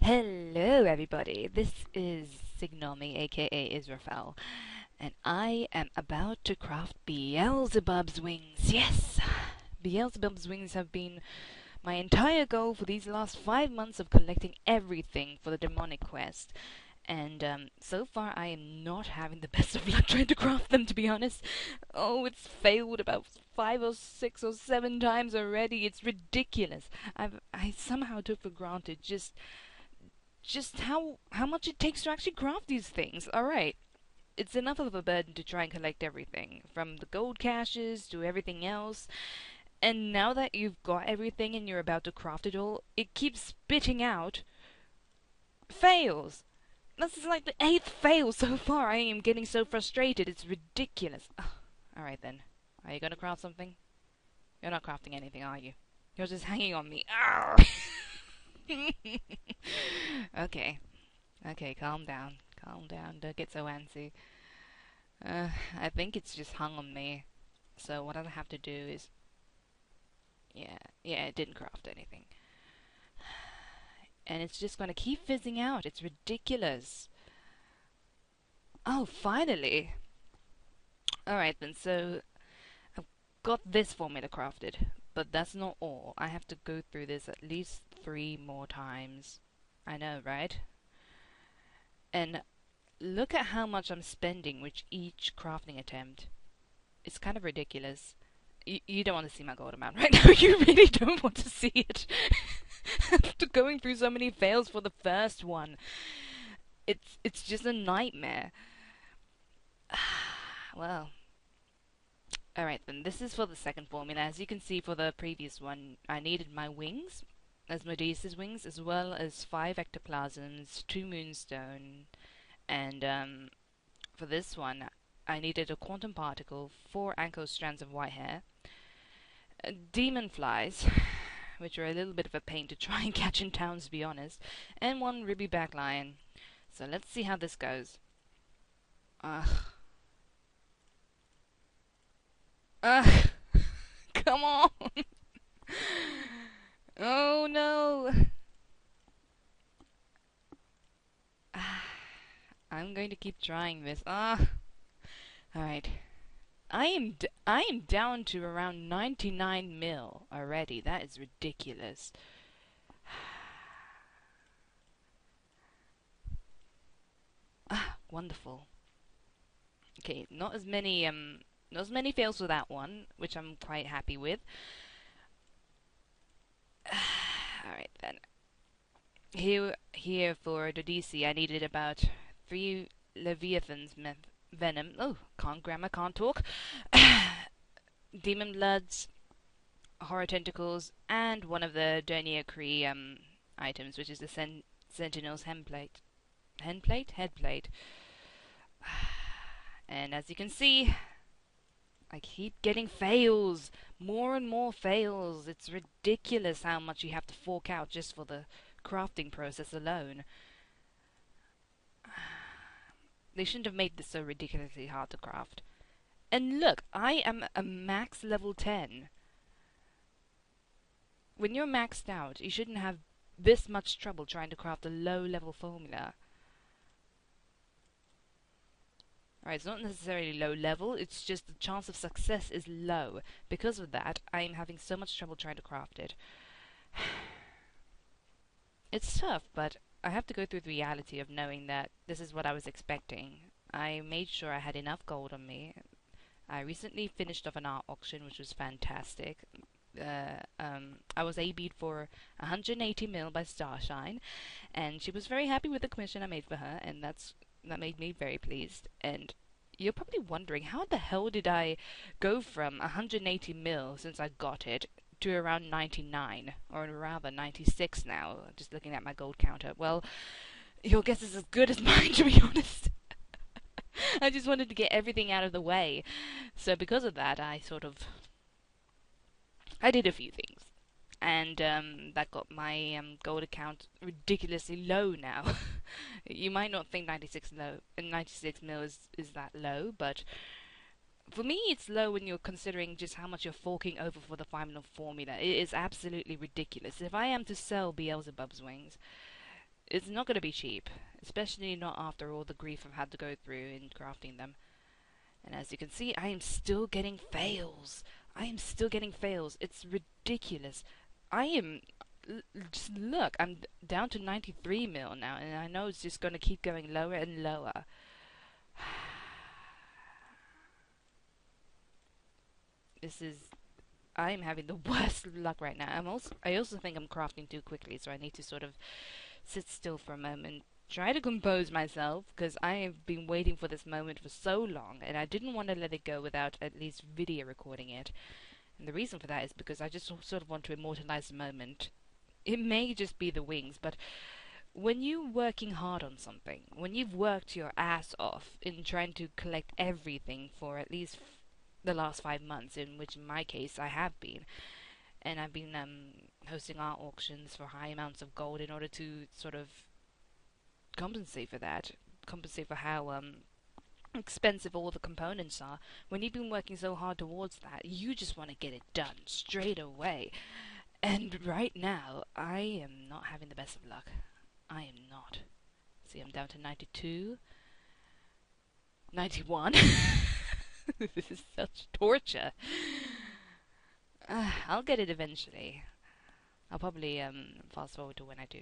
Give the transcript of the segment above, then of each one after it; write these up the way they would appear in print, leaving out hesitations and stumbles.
Hello, everybody. This is Signomi, aka Israfel, and I am about to craft Beelzebub's wings. Yes! Beelzebub's wings have been my entire goal for these last 5 months of collecting everything for the demonic quest. And so far, I am not having the best of luck trying to craft them, to be honest. Oh, it's failed about 5 or 6 or 7 times already. It's ridiculous. I somehow took for granted just how much it takes to actually craft these things. All right, it's enough of a burden to try and collect everything, from the gold caches to everything else. And now that you've got everything and you're about to craft it all, it keeps spitting out fails. This is like the 8th fail so far. I am getting so frustrated. It's ridiculous. Ugh. All right then, are you gonna craft something? You're not crafting anything, are you? You're just hanging on me. Okay. Okay, calm down. Calm down. Don't get so antsy. I think it's just hung on me. So what I have to do is... Yeah, it didn't craft anything. And it's just gonna keep fizzing out. It's ridiculous. Oh, finally! Alright then, so... I've got this formula crafted. But that's not all. I have to go through this at least 3 more times. I know, right? And look at how much I'm spending with each crafting attempt. It's kind of ridiculous. You don't want to see my gold amount right now. You really don't want to see it. After going through so many fails for the first one, it's just a nightmare. Well, alright then. This is for the second formula. As you can see for the previous one, I needed my wings, Asmodeus' wings, as well as 5 ectoplasms, 2 moonstone, and for this one, I needed a quantum particle, 4 ankle strands of white hair, demon flies, which are a little bit of a pain to try and catch in towns, to be honest, and 1 ruby back lion. So let's see how this goes. Ugh. Ugh. Come on! Oh no! I'm going to keep trying this. Alright. I am down to around 99 mil already. That is ridiculous. Wonderful. Okay, not as many fails for that one, which I'm quite happy with. Alright then. Here for the DC, I needed about 3 Leviathan's venom. Oh, can't grammar, can't talk. Demon bloods, horror tentacles, and one of the Dernier Cree items, which is the Sentinel's headplate. Headplate. And as you can see, I keep getting fails. More and more fails. It's ridiculous how much you have to fork out just for the crafting process alone. They shouldn't have made this so ridiculously hard to craft. And look, I am a max level 10. When you're maxed out, you shouldn't have this much trouble trying to craft a low level formula. Alright, it's not necessarily low level, it's just the chance of success is low. Because of that, I am having so much trouble trying to craft it. It's tough, but I have to go through the reality of knowing that this is what I was expecting. I made sure I had enough gold on me. I recently finished off an art auction, which was fantastic. I was AB'd for 180 mil by Starshine, and she was very happy with the commission I made for her, and that made me very pleased. And you're probably wondering, how the hell did I go from 180 mil since I got it to around 99, or rather 96 now, just looking at my gold counter? Well, your guess is as good as mine, to be honest. I just wanted to get everything out of the way. So because of that, I did a few things. And that got my gold account ridiculously low now. You might not think 96 mil is that low, but for me it's low when you're considering just how much you're forking over for the final formula. It is absolutely ridiculous. If I am to sell Beelzebub's wings, it's not going to be cheap, especially not after all the grief I've had to go through in crafting them. And as you can see, I am still getting fails. I am still getting fails. It's ridiculous. I am... Just look, I'm down to 93 mil now, and I know it's just going to keep going lower and lower. This is... I am having the worst luck right now. I also think I'm crafting too quickly, so I need to sort of sit still for a moment, try to compose myself, because I have been waiting for this moment for so long, and I didn't want to let it go without at least video recording it. And the reason for that is because I just sort of want to immortalize the moment. It may just be the wings, but when you're working hard on something, when you've worked your ass off in trying to collect everything for at least the last 5 months, in which in my case I have been, and I've been hosting art auctions for high amounts of gold in order to sort of compensate for that, compensate for how expensive all the components are. When you've been working so hard towards that, you just want to get it done straight away. And right now, I am not having the best of luck. I am not. See, I'm down to 92. 91. This is such torture. I'll get it eventually. I'll probably fast forward to when I do.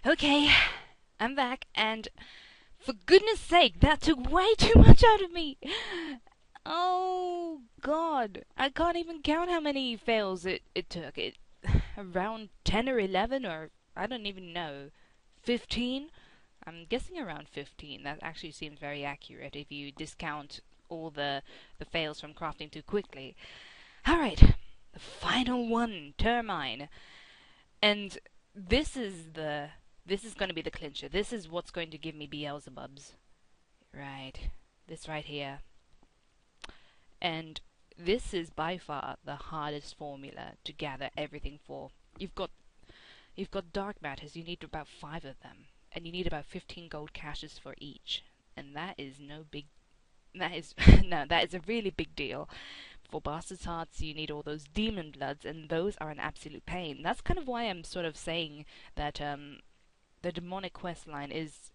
Okay, I'm back, and for goodness sake, that took way too much out of me. Oh God, I can't even count how many fails it took. Around 10 or 11, or I don't even know. 15? I'm guessing around 15. That actually seems very accurate if you discount all the fails from crafting too quickly. Alright, the final one, Termine. And this is going to be the clincher. This is what's going to give me Beelzebubs. Right. This right here. And this is by far the hardest formula to gather everything for. You've got dark matters. You need about 5 of them, and you need about 15 gold caches for each. And that is no big... That is... no, that is a really big deal. For Bastard's Hearts, you need all those demon bloods, and those are an absolute pain. That's kind of why I'm sort of saying that the demonic quest line is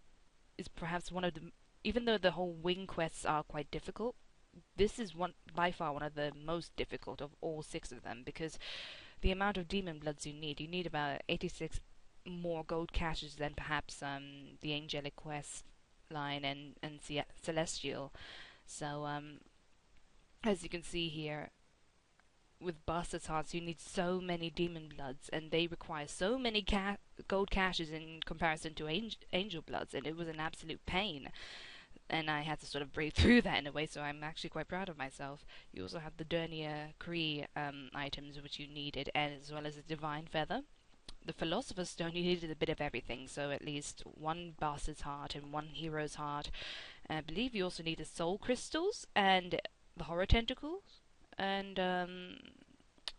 perhaps one of the... Even though the whole wing quests are quite difficult, this is by far one of the most difficult of all 6 of them, because the amount of demon bloods you need about 86 more gold caches than perhaps the angelic quest line and celestial. So as you can see here, with Bastard's Hearts, you need so many demon bloods, and they require so many gold caches in comparison to angel bloods, and it was an absolute pain. And I had to sort of brave through that in a way, so I'm actually quite proud of myself. You also have the Dernier Cree items which you needed, as well as the Divine Feather. The Philosopher's Stone, you needed a bit of everything, so at least 1 Bastard's Heart and 1 Hero's Heart. I believe you also needed Soul Crystals and the Horror Tentacles, and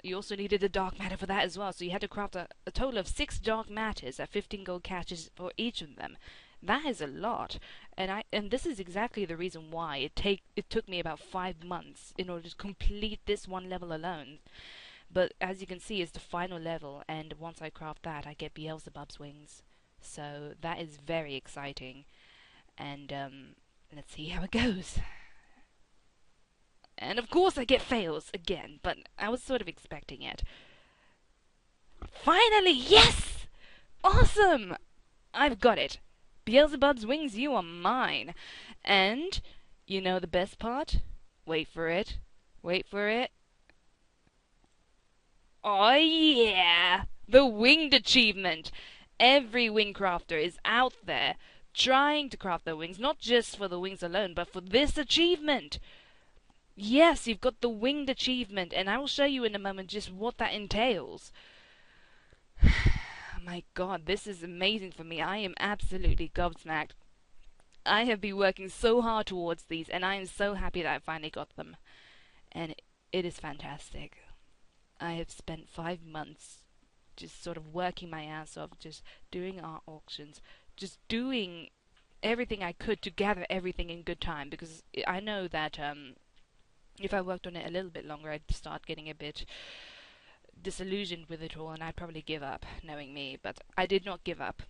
you also needed the Dark Matter for that as well, so you had to craft a total of 6 Dark Matters at 15 gold caches for each of them. That is a lot, and this is exactly the reason why it took me about 5 months in order to complete this one level alone. But as you can see, it's the final level, and once I craft that, I get Beelzebub's wings. So that is very exciting, and let's see how it goes. And of course I get fails again, but I was sort of expecting it. Finally, yes! Awesome! I've got it. Beelzebub's wings, you are mine. And, you know the best part? Wait for it. Wait for it. Oh yeah! The winged achievement! Every wing crafter is out there trying to craft their wings, not just for the wings alone, but for this achievement! Yes, you've got the winged achievement, and I will show you in a moment just what that entails. My God, this is amazing for me. I am absolutely gobsmacked. I have been working so hard towards these, and I am so happy that I finally got them. And it is fantastic. I have spent 5 months just sort of working my ass off, just doing art auctions, just doing everything I could to gather everything in good time, because I know that If I worked on it a little bit longer, I'd start getting a bit disillusioned with it all, and I'd probably give up, knowing me. But I did not give up.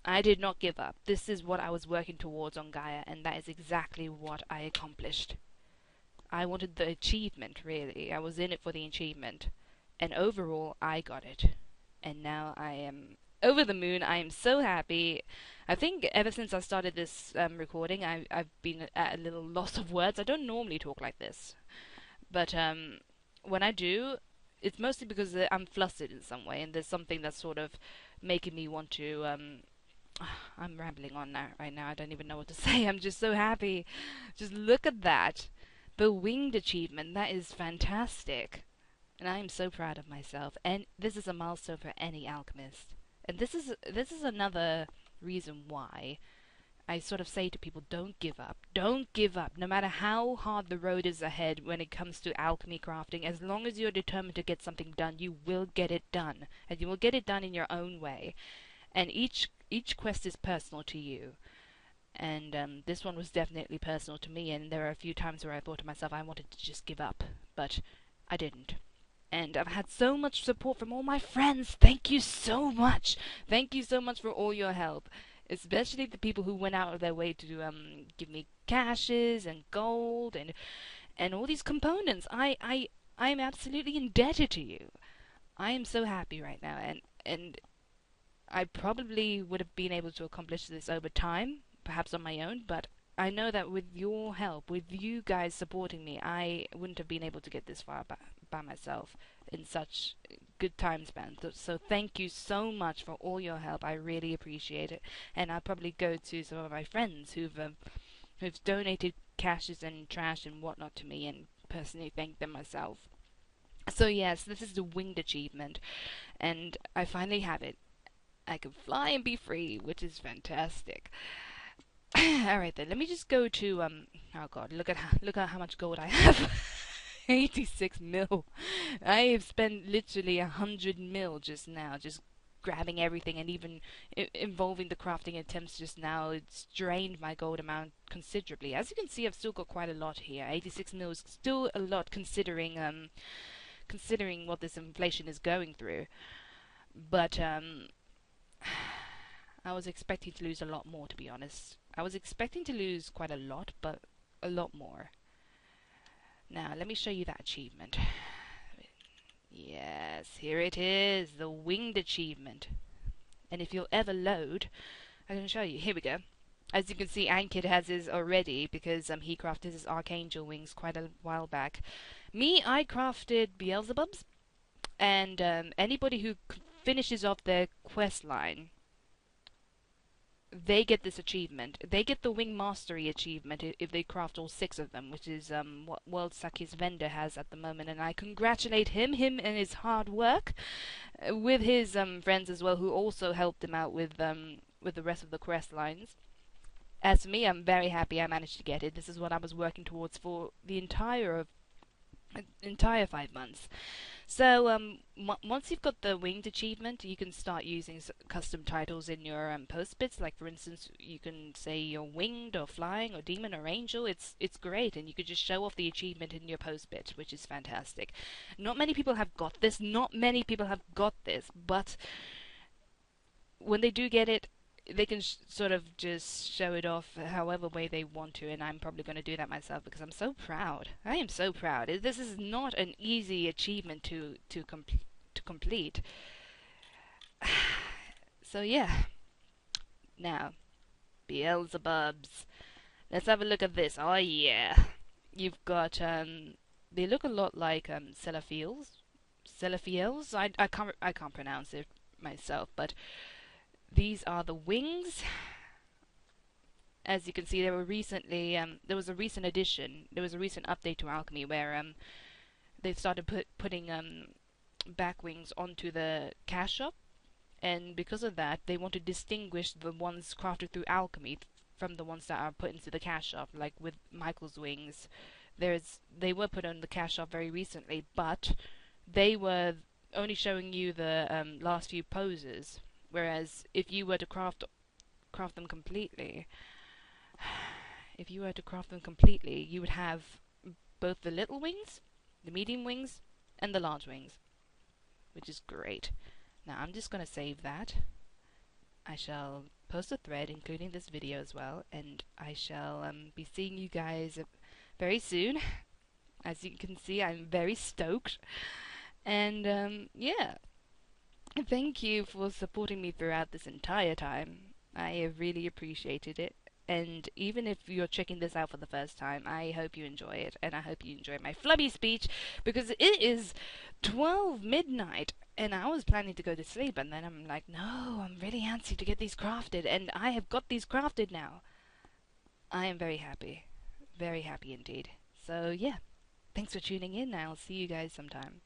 I did not give up. This is what I was working towards on Gaia, and that is exactly what I accomplished. I wanted the achievement, really. I was in it for the achievement. And overall, I got it. And now I am over the moon. I am so happy. I think ever since I started this recording, I've been at a little loss of words. I don't normally talk like this. But when I do, it's mostly because I'm flustered in some way, and there's something that's sort of making me want to. I'm rambling on now, right now. I don't even know what to say. I'm just so happy. Just look at that. The winged achievement. That is fantastic. And I am so proud of myself. And this is a milestone for any alchemist. And this is another reason why I sort of say to people, don't give up. Don't give up. No matter how hard the road is ahead when it comes to alchemy crafting, as long as you're determined to get something done, you will get it done. And you will get it done in your own way. And each quest is personal to you. And this one was definitely personal to me, and there are a few times where I thought to myself I wanted to just give up, but I didn't. And I've had so much support from all my friends. Thank you so much. Thank you so much for all your help, especially the people who went out of their way to give me caches and gold and all these components. I'm absolutely indebted to you. I am so happy right now, and I probably would have been able to accomplish this over time, perhaps on my own, but I know that with your help, with you guys supporting me, I wouldn't have been able to get this far by myself in such good time span. So thank you so much for all your help. I really appreciate it. And I'll probably go to some of my friends who've donated caches and trash and whatnot to me and personally thank them myself. So yes, this is the winged achievement, and I finally have it. I can fly and be free, which is fantastic. Alright then, let me just go to, oh god, look at how much gold I have. 86 mil. I have spent literally 100 mil just now, just grabbing everything, and even involving the crafting attempts just now. It's drained my gold amount considerably. As you can see, I've still got quite a lot here. 86 mil is still a lot considering what this inflation is going through. But, I was expecting to lose a lot more, to be honest. I was expecting to lose quite a lot, but a lot more. Now, let me show you that achievement. Yes, here it is, the winged achievement. And if you'll ever load, I can show you. Here we go. As you can see, Ankit has his already, because he crafted his Archangel wings quite a while back. Me, I crafted Beelzebubs, and anybody who finishes off their quest line, they get this achievement. They get the Wing Mastery achievement if they craft all 6 of them, which is what World Saki's vendor has at the moment, and I congratulate him and his hard work, with his friends as well, who also helped him out with the rest of the quest lines. As for me, I'm very happy I managed to get it. This is what I was working towards for the entire 5 months. So once you've got the winged achievement, you can start using custom titles in your post bits. Like for instance, you can say you're winged or flying or demon or angel. It's great, and you could just show off the achievement in your post bit, which is fantastic. Not many people have got this. Not many people have got this, but when they do get it, they can sort of just show it off however way they want to, and I'm probably going to do that myself because I'm so proud. I am so proud. This is not an easy achievement to complete. So yeah. Now, Beelzebubs. Let's have a look at this. Oh yeah. You've got they look a lot like Celophiels. Celophiels? I can't pronounce it myself, but these are the wings. As you can see, there was a recent addition. There was a recent update to Alchemy where they started putting back wings onto the cash shop, and because of that, they want to distinguish the ones crafted through Alchemy from the ones that are put into the cash shop. Like with Michael's wings, they were put on the cash shop very recently, but they were only showing you the last few poses. Whereas if you were to craft them completely, you would have both the little wings, the medium wings, and the large wings, which is great. Now I'm just going to save that. I shall post a thread including this video as well, and I shall be seeing you guys very soon. As you can see, I'm very stoked. And yeah, thank you for supporting me throughout this entire time. I have really appreciated it. And even if you're checking this out for the first time, I hope you enjoy it, and I hope you enjoy my flubby speech, because it is 12 midnight, and I was planning to go to sleep, and then I'm like, no, I'm really antsy to get these crafted, and I have got these crafted now. I am very happy indeed. So yeah, thanks for tuning in, I'll see you guys sometime.